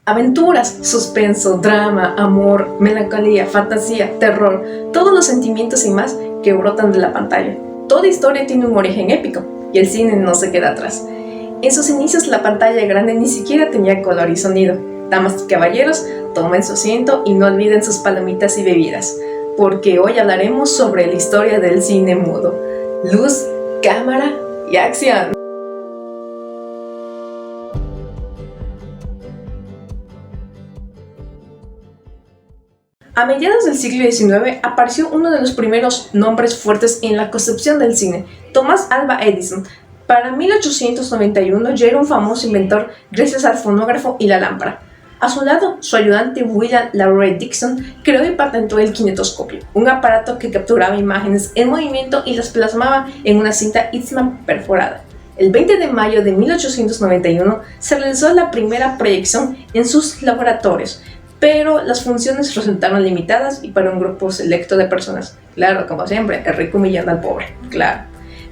Aventuras, suspenso, drama, amor, melancolía, fantasía, terror, todos los sentimientos y más que brotan de la pantalla. Toda historia tiene un origen épico y el cine no se queda atrás. En sus inicios la pantalla grande ni siquiera tenía color y sonido. Damas y caballeros, tomen su asiento y no olviden sus palomitas y bebidas, porque hoy hablaremos sobre la historia del cine mudo. Luz, cámara y acción. A mediados del siglo XIX apareció uno de los primeros nombres fuertes en la concepción del cine, Thomas Alva Edison. Para 1891 ya era un famoso inventor gracias al fonógrafo y la lámpara. A su lado, su ayudante William Laurent Dixon creó y patentó el kinetoscopio, un aparato que capturaba imágenes en movimiento y las plasmaba en una cinta Eastman perforada. El 20 de mayo de 1891 se realizó la primera proyección en sus laboratorios, pero las funciones resultaron limitadas y para un grupo selecto de personas. Claro, como siempre, el rico humillando al pobre, claro.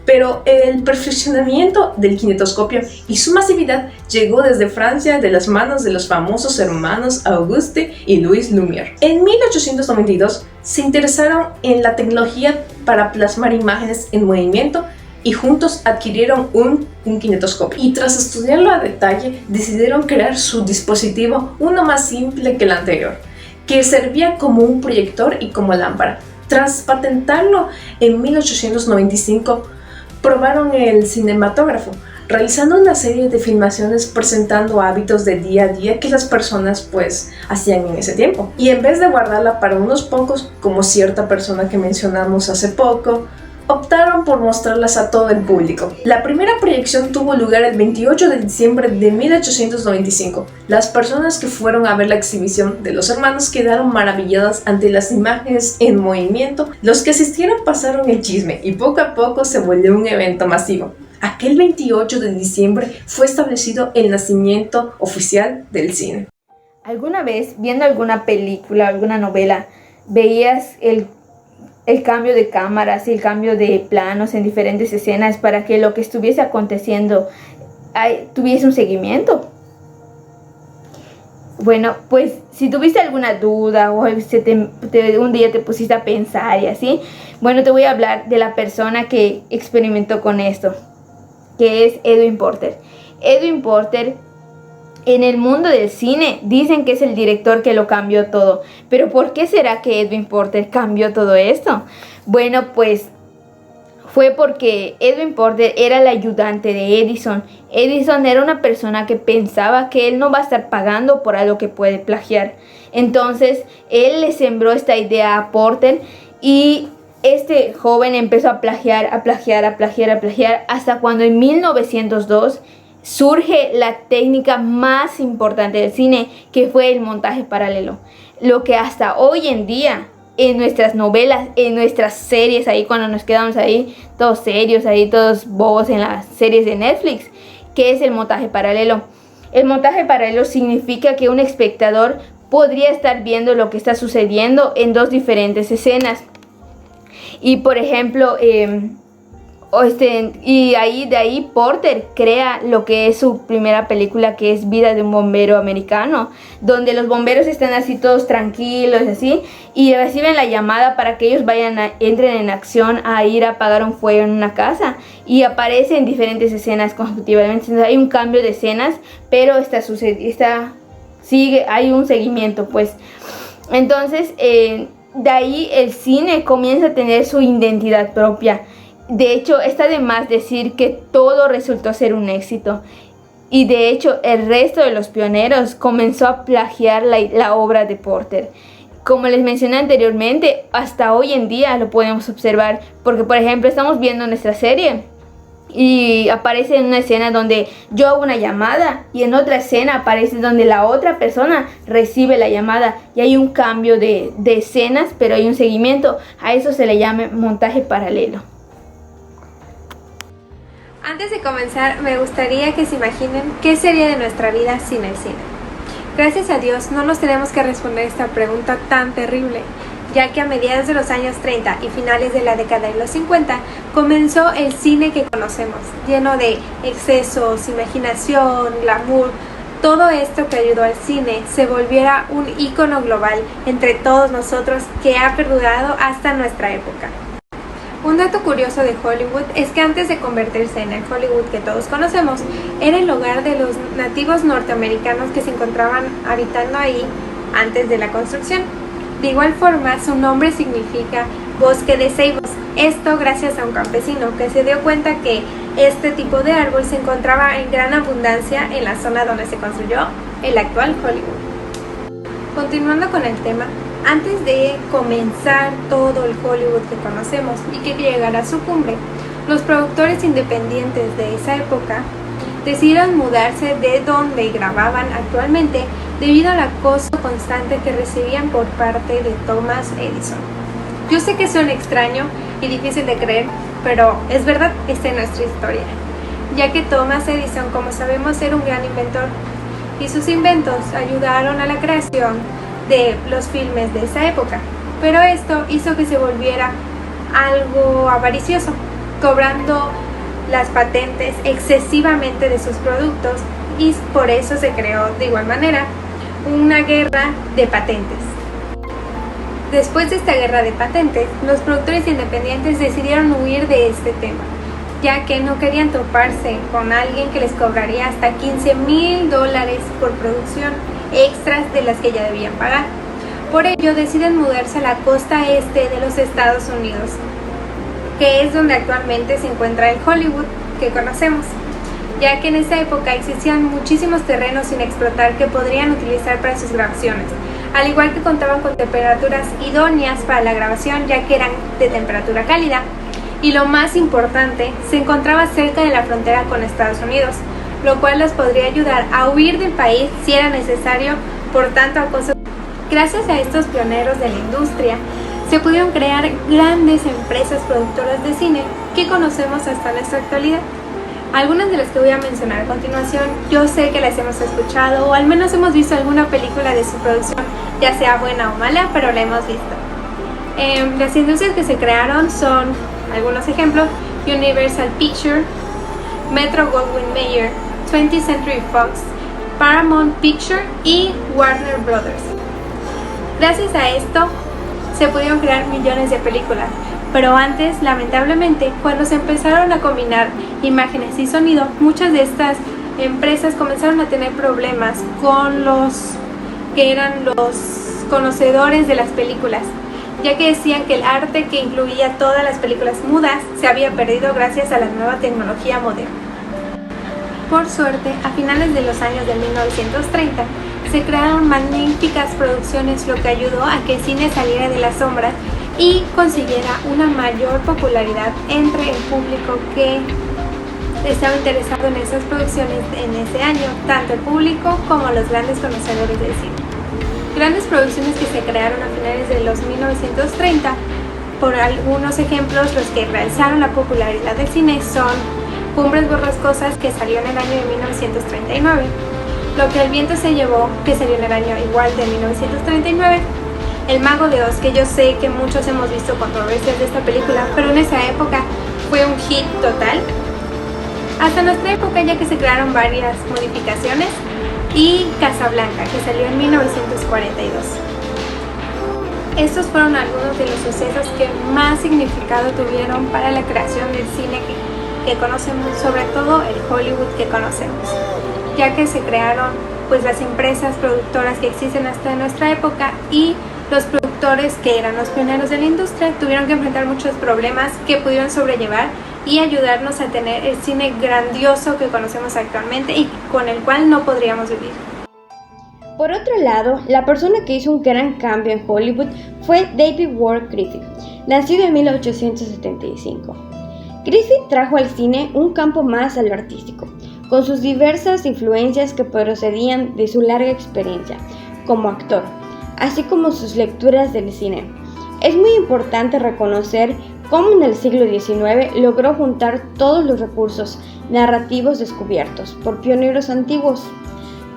Pero el perfeccionamiento del kinetoscopio y su masividad llegó desde Francia de las manos de los famosos hermanos Auguste y Louis Lumière. En 1892 se interesaron en la tecnología para plasmar imágenes en movimiento y juntos adquirieron un kinetoscopio. Y tras estudiarlo a detalle, decidieron crear su dispositivo, uno más simple que el anterior, que servía como un proyector y como lámpara. Tras patentarlo en 1895, probaron el cinematógrafo, realizando una serie de filmaciones presentando hábitos de día a día que las personas hacían en ese tiempo. Y en vez de guardarla para unos pocos, como cierta persona que mencionamos hace poco, optaron por mostrarlas a todo el público. La primera proyección tuvo lugar el 28 de diciembre de 1895. Las personas que fueron a ver la exhibición de los hermanos quedaron maravilladas ante las imágenes en movimiento. Los que asistieron pasaron el chisme y poco a poco se volvió un evento masivo. Aquel 28 de diciembre fue establecido el nacimiento oficial del cine. ¿Alguna vez, viendo alguna película, alguna novela, veías el cambio de cámaras y el cambio de planos en diferentes escenas para que lo que estuviese aconteciendo tuviese un seguimiento? Bueno, pues si tuviste alguna duda o un día te pusiste a pensar y así, bueno, te voy a hablar de la persona que experimentó con esto, que es Edwin Porter. Edwin Porter, en el mundo del cine, dicen que es el director que lo cambió todo. Pero ¿por qué será que Edwin Porter cambió todo esto? Bueno, pues fue porque Edwin Porter era el ayudante de Edison. Edison era una persona que pensaba que él no va a estar pagando por algo que puede plagiar. Entonces, él le sembró esta idea a Porter y este joven empezó a plagiar, hasta cuando en 1902 surge la técnica más importante del cine, que fue el montaje paralelo. Lo que hasta hoy en día, en nuestras novelas, en nuestras series, ahí cuando nos quedamos ahí, todos serios, ahí todos bobos en las series de Netflix, ¿qué es el montaje paralelo? El montaje paralelo significa que un espectador podría estar viendo lo que está sucediendo en dos diferentes escenas. Y por ejemplo, de ahí Porter crea lo que es su primera película, que es Vida de un bombero americano, donde los bomberos están así todos tranquilos así y reciben la llamada para que ellos entren en acción a ir a apagar un fuego en una casa, y aparecen diferentes escenas consecutivamente. Entonces, hay un cambio de escenas, pero hay un seguimiento, pues. Entonces, de ahí el cine comienza a tener su identidad propia. De hecho, está de más decir que todo resultó ser un éxito. Y de hecho, el resto de los pioneros comenzó a plagiar la obra de Porter. Como les mencioné anteriormente, hasta hoy en día lo podemos observar. Porque, por ejemplo, estamos viendo nuestra serie y aparece en una escena donde yo hago una llamada, y en otra escena aparece donde la otra persona recibe la llamada. Y hay un cambio de escenas, pero hay un seguimiento. A eso se le llama montaje paralelo. Antes de comenzar, me gustaría que se imaginen qué sería de nuestra vida sin el cine. Gracias a Dios no nos tenemos que responder esta pregunta tan terrible, ya que a mediados de los años 30 y finales de la década de los 50 comenzó el cine que conocemos, lleno de excesos, imaginación, glamour, Todo esto que ayudó al cine se volviera un ícono global entre todos nosotros que ha perdurado hasta nuestra época. Un dato curioso de Hollywood es que antes de convertirse en el Hollywood que todos conocemos, era el hogar de los nativos norteamericanos que se encontraban habitando ahí antes de la construcción. De igual forma, su nombre significa bosque de ceibos, esto gracias a un campesino que se dio cuenta que este tipo de árbol se encontraba en gran abundancia en la zona donde se construyó el actual Hollywood. Continuando con el tema, antes de comenzar todo el Hollywood que conocemos y que llegara a su cumbre, los productores independientes de esa época decidieron mudarse de donde grababan actualmente debido al acoso constante que recibían por parte de Thomas Edison. Yo sé que suena extraño y difícil de creer, pero es verdad, esta es nuestra historia, ya que Thomas Edison, como sabemos, era un gran inventor y sus inventos ayudaron a la creación de los filmes de esa época, pero esto hizo que se volviera algo avaricioso, cobrando las patentes excesivamente de sus productos, y por eso se creó de igual manera una guerra de patentes. Después de esta guerra de patentes, los productores independientes decidieron huir de este tema, ya que no querían toparse con alguien que les cobraría hasta $15,000 por producción extras de las que ya debían pagar. Por ello deciden mudarse a la costa este de los Estados Unidos, que es donde actualmente se encuentra el Hollywood que conocemos, ya que en esa época existían muchísimos terrenos sin explotar que podrían utilizar para sus grabaciones, al igual que contaban con temperaturas idóneas para la grabación, ya que eran de temperatura cálida, y lo más importante, se encontraba cerca de la frontera con Estados Unidos, lo cual los podría ayudar a huir del país si era necesario por tanto acoso. Gracias a estos pioneros de la industria, se pudieron crear grandes empresas productoras de cine que conocemos hasta nuestra actualidad. Algunas de las que voy a mencionar a continuación, yo sé que las hemos escuchado o al menos hemos visto alguna película de su producción, ya sea buena o mala, pero la hemos visto. Las industrias que se crearon son, algunos ejemplos, Universal Pictures, Metro-Goldwyn-Mayer, 20th Century Fox, Paramount Pictures y Warner Brothers. Gracias a esto se pudieron crear millones de películas, pero antes, lamentablemente, cuando se empezaron a combinar imágenes y sonido, muchas de estas empresas comenzaron a tener problemas con los que eran los conocedores de las películas, ya que decían que el arte que incluía todas las películas mudas se había perdido gracias a la nueva tecnología moderna. Por suerte, a finales de los años de 1930, se crearon magníficas producciones, lo que ayudó a que el cine saliera de las sombras y consiguiera una mayor popularidad entre el público que estaba interesado en esas producciones en ese año, tanto el público como los grandes conocedores del cine. Grandes producciones que se crearon a finales de los 1930, por algunos ejemplos, los que realzaron la popularidad del cine son Cumbres Borrascosas, que salió en el año de 1939, Lo que el viento se llevó, que salió en el año igual de 1939, El Mago de Oz, que yo sé que muchos hemos visto controversias de esta película, pero en esa época fue un hit total, hasta nuestra época, ya que se crearon varias modificaciones, y Casablanca, que salió en 1942. Estos fueron algunos de los sucesos que más significado tuvieron para la creación del cine que conocemos, sobre todo el Hollywood que conocemos, ya que se crearon pues las empresas productoras que existen hasta nuestra época, y los productores que eran los pioneros de la industria tuvieron que enfrentar muchos problemas que pudieron sobrellevar y ayudarnos a tener el cine grandioso que conocemos actualmente y con el cual no podríamos vivir. Por otro lado, la persona que hizo un gran cambio en Hollywood fue David Ward Griffith, nacido en 1875. Griffith trajo al cine un campo más a lo artístico, con sus diversas influencias que procedían de su larga experiencia como actor, así como sus lecturas del cine. Es muy importante reconocer cómo en el siglo XIX logró juntar todos los recursos narrativos descubiertos por pioneros antiguos,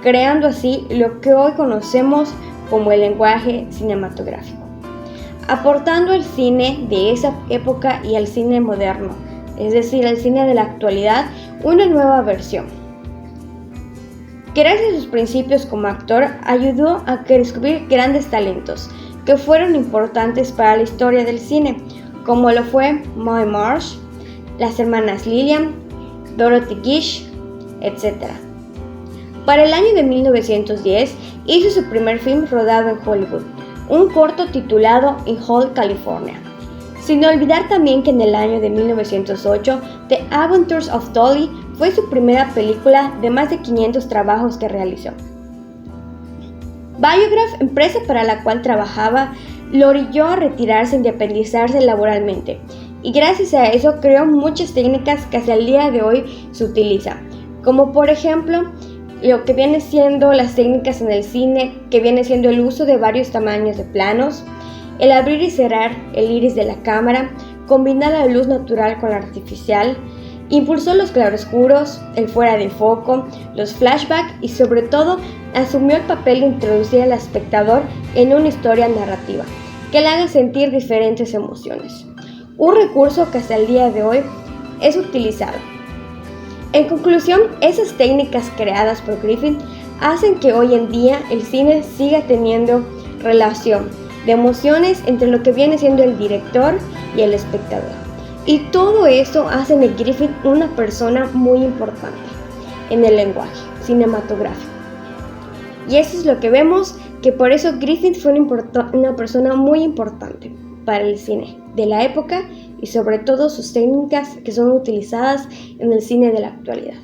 creando así lo que hoy conocemos como el lenguaje cinematográfico, aportando al cine de esa época y al cine moderno, es decir, al cine de la actualidad, una nueva versión, Gracias a sus principios como actor, ayudó a descubrir grandes talentos que fueron importantes para la historia del cine, como lo fue Mae Marsh, las hermanas Lillian, Dorothy Gish, etc. Para el año de 1910 hizo su primer film rodado en Hollywood, un corto titulado In Hall, California. Sin olvidar también que en el año de 1908, The Adventures of Dolly fue su primera película de más de 500 trabajos que realizó. Biograph, empresa para la cual trabajaba, lo orilló a retirarse e independizarse laboralmente, y gracias a eso creó muchas técnicas que hasta el día de hoy se utilizan, como por ejemplo lo que viene siendo las técnicas en el cine, que viene siendo el uso de varios tamaños de planos, el abrir y cerrar el iris de la cámara, combinar la luz natural con la artificial, impulsó los claroscuros, el fuera de foco, los flashbacks y sobre todo asumió el papel de introducir al espectador en una historia narrativa que le haga sentir diferentes emociones, un recurso que hasta el día de hoy es utilizado. En conclusión, esas técnicas creadas por Griffith hacen que hoy en día el cine siga teniendo relación de emociones entre lo que viene siendo el director y el espectador. Y todo eso hace de Griffith una persona muy importante en el lenguaje cinematográfico. Y eso es lo que vemos, que por eso Griffith fue una persona muy importante para el cine de la época y sobre todo sus técnicas que son utilizadas en el cine de la actualidad.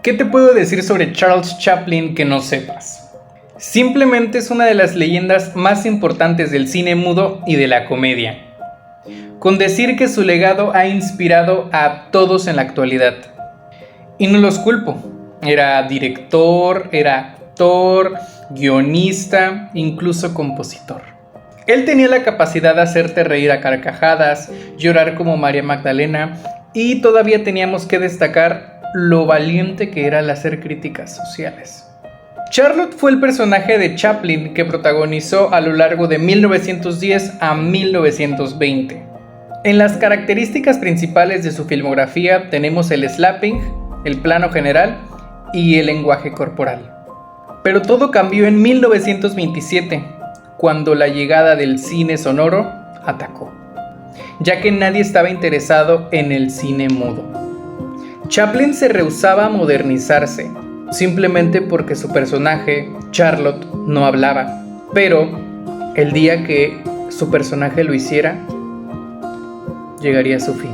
¿Qué te puedo decir sobre Charles Chaplin que no sepas? Simplemente es una de las leyendas más importantes del cine mudo y de la comedia, con decir que su legado ha inspirado a todos en la actualidad. Y no los culpo, era director, era actor, guionista, incluso compositor. Él tenía la capacidad de hacerte reír a carcajadas, llorar como María Magdalena, y todavía teníamos que destacar lo valiente que era al hacer críticas sociales. Charlotte fue el personaje de Chaplin que protagonizó a lo largo de 1910 a 1920. En las características principales de su filmografía tenemos el slapping, el plano general y el lenguaje corporal. Pero todo cambió en 1927, cuando la llegada del cine sonoro atacó, ya que nadie estaba interesado en el cine mudo. Chaplin se rehusaba a modernizarse, simplemente porque su personaje, Charlotte, no hablaba. Pero el día que su personaje lo hiciera, llegaría a su fin.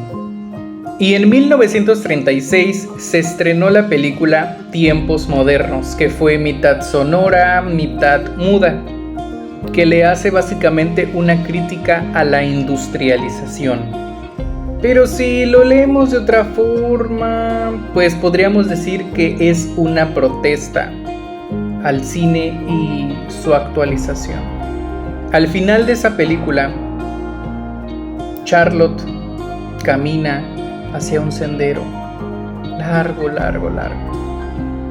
Y en 1936 se estrenó la película Tiempos Modernos, que fue mitad sonora, mitad muda, que le hace básicamente una crítica a la industrialización. Pero si lo leemos de otra forma, pues podríamos decir que es una protesta al cine y su actualización. Al final de esa película, Charlotte camina hacia un sendero largo,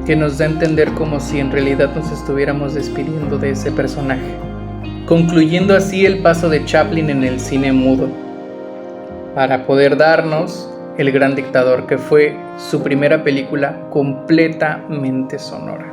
que nos da a entender como si en realidad nos estuviéramos despidiendo de ese personaje, concluyendo así el paso de Chaplin en el cine mudo, para poder darnos El Gran Dictador, que fue su primera película completamente sonora.